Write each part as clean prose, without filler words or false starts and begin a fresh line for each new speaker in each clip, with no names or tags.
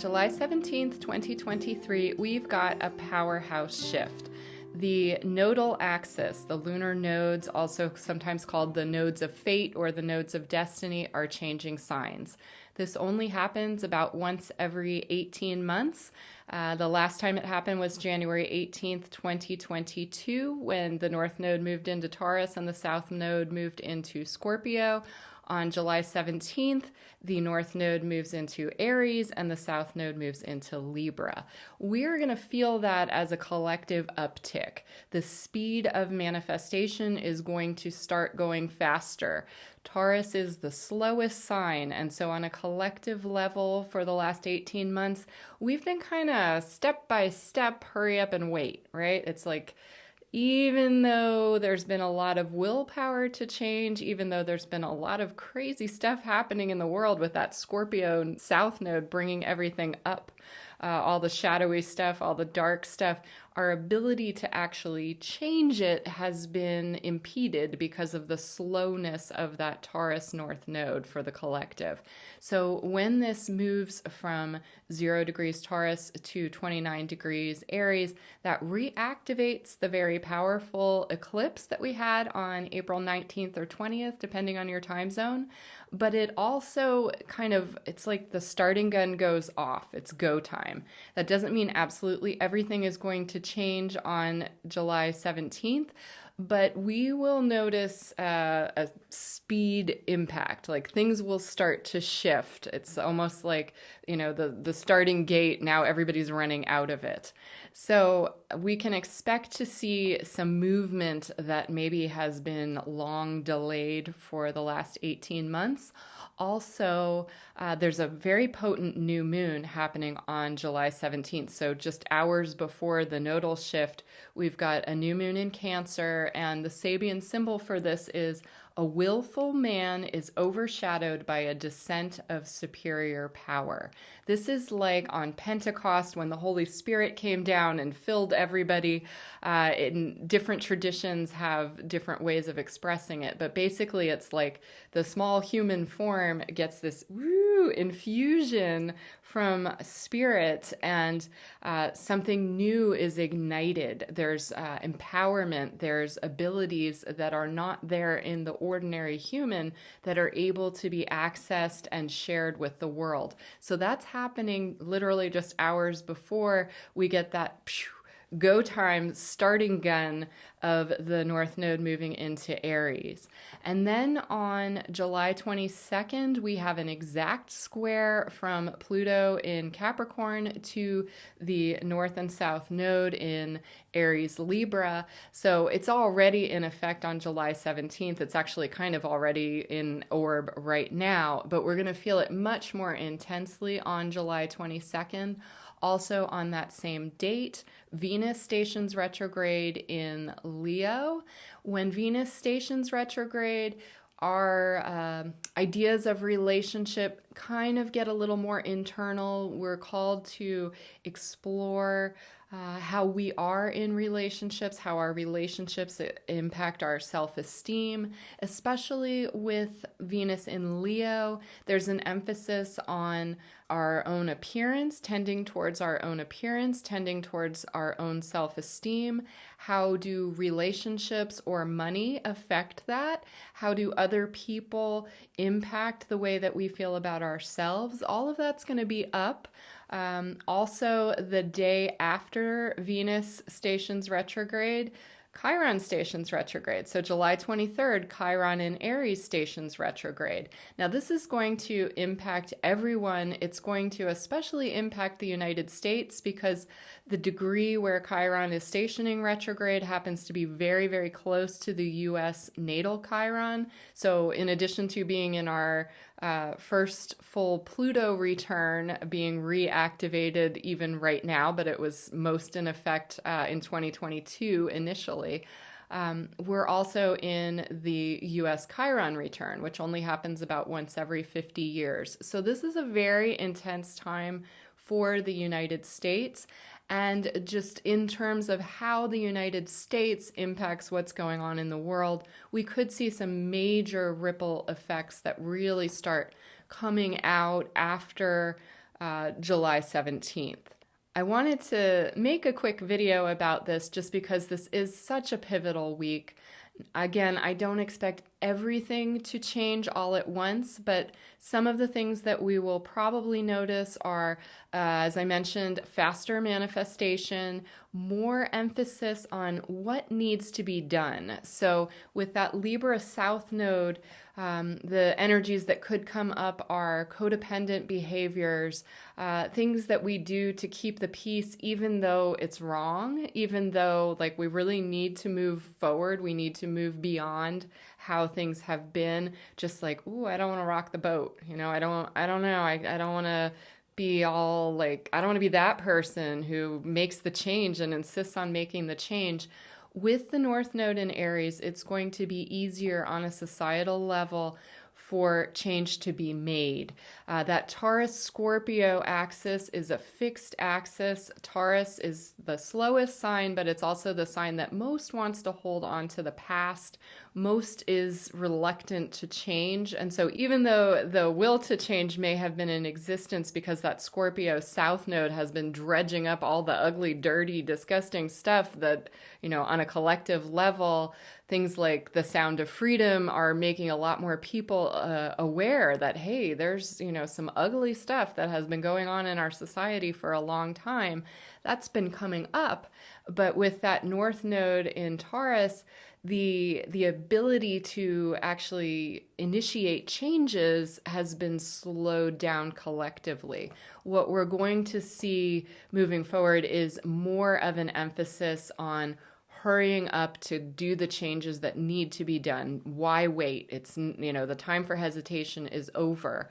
July 17th, 2023, we've got a powerhouse shift. The nodal axis, the lunar nodes, also sometimes called the nodes of fate or the nodes of destiny, are changing signs. This only happens about once every 18 months. The last time it happened was January 18th, 2022, when the North Node moved into Taurus and the South Node moved into Scorpio. On July 17th, the North Node moves into Aries and the South Node moves into Libra. We're going to feel that as a collective uptick. The speed of manifestation is going to start going faster. Taurus is the slowest sign, and so on a collective level for the last 18 months, we've been kind of step by step, hurry up and wait, right? It's like, even though there's been a lot of willpower to change, even though there's been a lot of crazy stuff happening in the world with that Scorpio South Node bringing everything up, all the shadowy stuff, all the dark stuff, our ability to actually change it has been impeded because of the slowness of that Taurus North Node for the collective. So when this moves from 0 degrees Taurus to 29 degrees Aries, that reactivates the very powerful eclipse that we had on April 19th or 20th, depending on your time zone. But it also it's like the starting gun goes off. It's go time. That doesn't mean absolutely everything is going to change on July 17th, but we will notice a speed impact. Like things will start to shift. It's almost like, the starting gate, now everybody's running out of it. So we can expect to see some movement that maybe has been long delayed for the last 18 months. Also, there's a very potent new moon happening on July 17th. So just hours before the nodal shift, we've got a new moon in Cancer, and the Sabian symbol for this is a willful man is overshadowed by a descent of superior power. This is like on Pentecost when the Holy Spirit came down and filled everybody. In different traditions have different ways of expressing it, but basically it's like the small human form gets this infusion from spirit, and something new is ignited. There's empowerment, there's abilities that are not there in the ordinary human that are able to be accessed and shared with the world. So that's happening literally just hours before we get that go time starting gun of the North Node moving into Aries. And then on July 22nd, we have an exact square from Pluto in Capricorn to the North and South Node in Aries Libra. So it's already in effect on July 17th. It's actually kind of already in orb right now, but we're going to feel it much more intensely on July 22nd. Also on that same date, Venus stations retrograde in Leo. When Venus stations retrograde, our ideas of relationship kind of get a little more internal. We're called to explore how we are in relationships, how our relationships impact our self-esteem, especially with Venus in Leo. There's an emphasis on our own appearance, tending towards our own appearance, tending towards our own self-esteem. How do relationships or money affect that? How do other people impact the way that we feel about ourselves? All of that's going to be up. Also, the day after Venus stations retrograde, Chiron stations retrograde. So July 23rd, Chiron in Aries stations retrograde. Now this is going to impact everyone. It's going to especially impact the United States because the degree where Chiron is stationing retrograde happens to be very, very close to the US natal Chiron. So in addition to being in our first full Pluto return being reactivated even right now, but it was most in effect in 2022 initially. We're also in the US Chiron return, which only happens about once every 50 years. So this is a very intense time for the United States. And just in terms of how the United States impacts what's going on in the world, we could see some major ripple effects that really start coming out after July 17th. I wanted to make a quick video about this just because this is such a pivotal week. Again, I don't expect everything to change all at once, but some of the things that we will probably notice are, as I mentioned, faster manifestation, more emphasis on what needs to be done. So with that Libra South node, the energies that could come up are codependent behaviors, things that we do to keep the peace even though it's wrong, even though like we really need to move forward, we need to move beyond how things have been. Just like, ooh, I don't want to rock the boat. You know, I don't know. I don't want to be all like, I don't want to be that person who makes the change and insists on making the change. With the North Node in Aries, it's going to be easier on a societal level for change to be made. That Taurus-Scorpio axis is a fixed axis. Taurus is the slowest sign, but it's also the sign that most wants to hold on to the past. Most is reluctant to change. And so even though the will to change may have been in existence because that Scorpio South Node has been dredging up all the ugly, dirty, disgusting stuff that, you know, on a collective level, things like the Sound of Freedom are making a lot more people aware that, hey, there's, you know, some ugly stuff that has been going on in our society for a long time. That's been coming up. But with that North Node in Taurus, the ability to actually initiate changes has been slowed down collectively. What we're going to see moving forward is more of an emphasis on hurrying up to do the changes that need to be done. Why wait? It's, you know, the time for hesitation is over.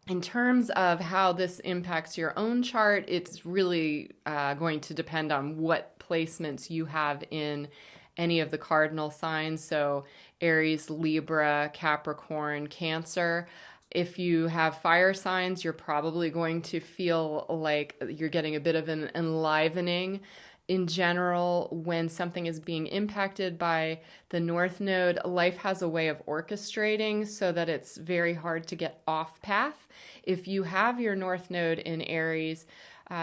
In terms of how this impacts your own chart, it's really going to depend on what placements you have in any of the cardinal signs. So Aries, Libra, Capricorn, Cancer. If you have fire signs, you're probably going to feel like you're getting a bit of an enlivening. In general, when something is being impacted by the North Node, life has a way of orchestrating so that it's very hard to get off path. If you have your North Node in Aries,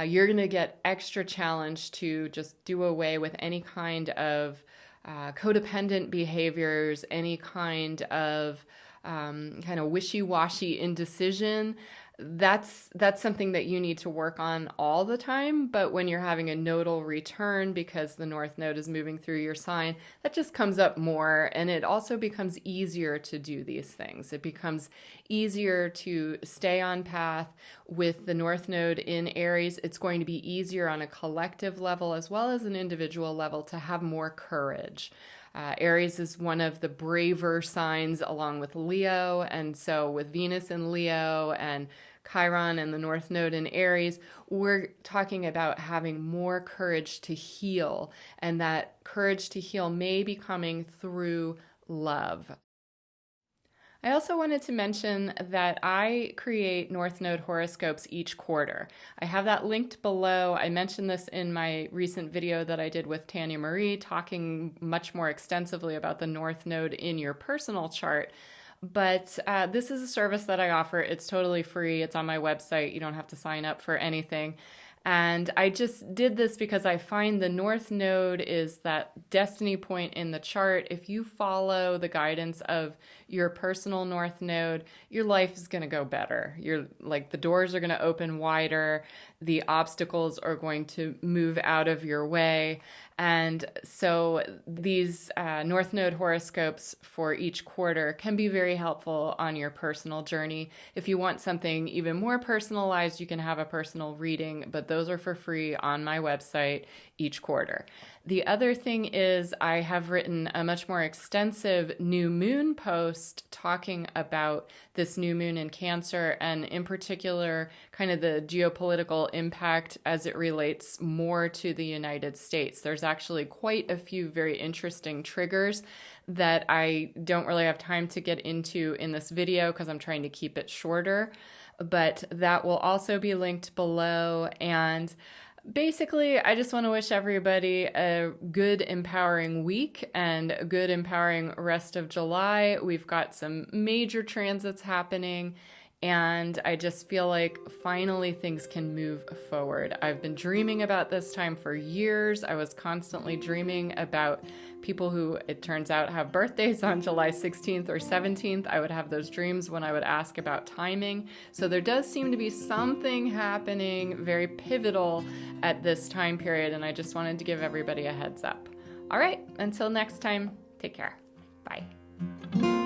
you're going to get extra challenged to just do away with any kind of codependent behaviors, any kind of wishy-washy indecision. That's something that you need to work on all the time. But when you're having a nodal return because the North Node is moving through your sign, that just comes up more. And it also becomes easier to do these things. It becomes easier to stay on path with the North Node in Aries. It's going to be easier on a collective level as well as an individual level to have more courage. Aries is one of the braver signs along with Leo, and so with Venus in Leo and Chiron and the North Node in Aries, we're talking about having more courage to heal, and that courage to heal may be coming through love. I also wanted to mention that I create North Node horoscopes each quarter. I have that linked below. I mentioned this in my recent video that I did with Tanya Marie, talking much more extensively about the North Node in your personal chart. But this is a service that I offer. It's totally free. It's on my website. You don't have to sign up for anything. And I just did this because I find the North Node is that destiny point in the chart. If you follow the guidance of your personal North Node, your life is going to go better. You're like, the doors are going to open wider. The obstacles are going to move out of your way. And so these North Node horoscopes for each quarter can be very helpful on your personal journey. If you want something even more personalized, you can have a personal reading, but those are for free on my website each quarter. The other thing is I have written a much more extensive new moon post talking about this new moon in Cancer, and in particular, kind of the geopolitical impact as it relates more to the United States. There's actually quite a few very interesting triggers that I don't really have time to get into in this video because I'm trying to keep it shorter, but that will also be linked below. And basically, I just want to wish everybody a good, empowering week and a good, empowering rest of July. We've got some major transits happening And I just feel like finally things can move forward. I've been dreaming about this time for years. I was constantly dreaming about people who, it turns out, have birthdays on July 16th or 17th. I would have those dreams when I would ask about timing. So there does seem to be something happening very pivotal at this time period, and I just wanted to give everybody a heads up. All right, until next time, take care. Bye.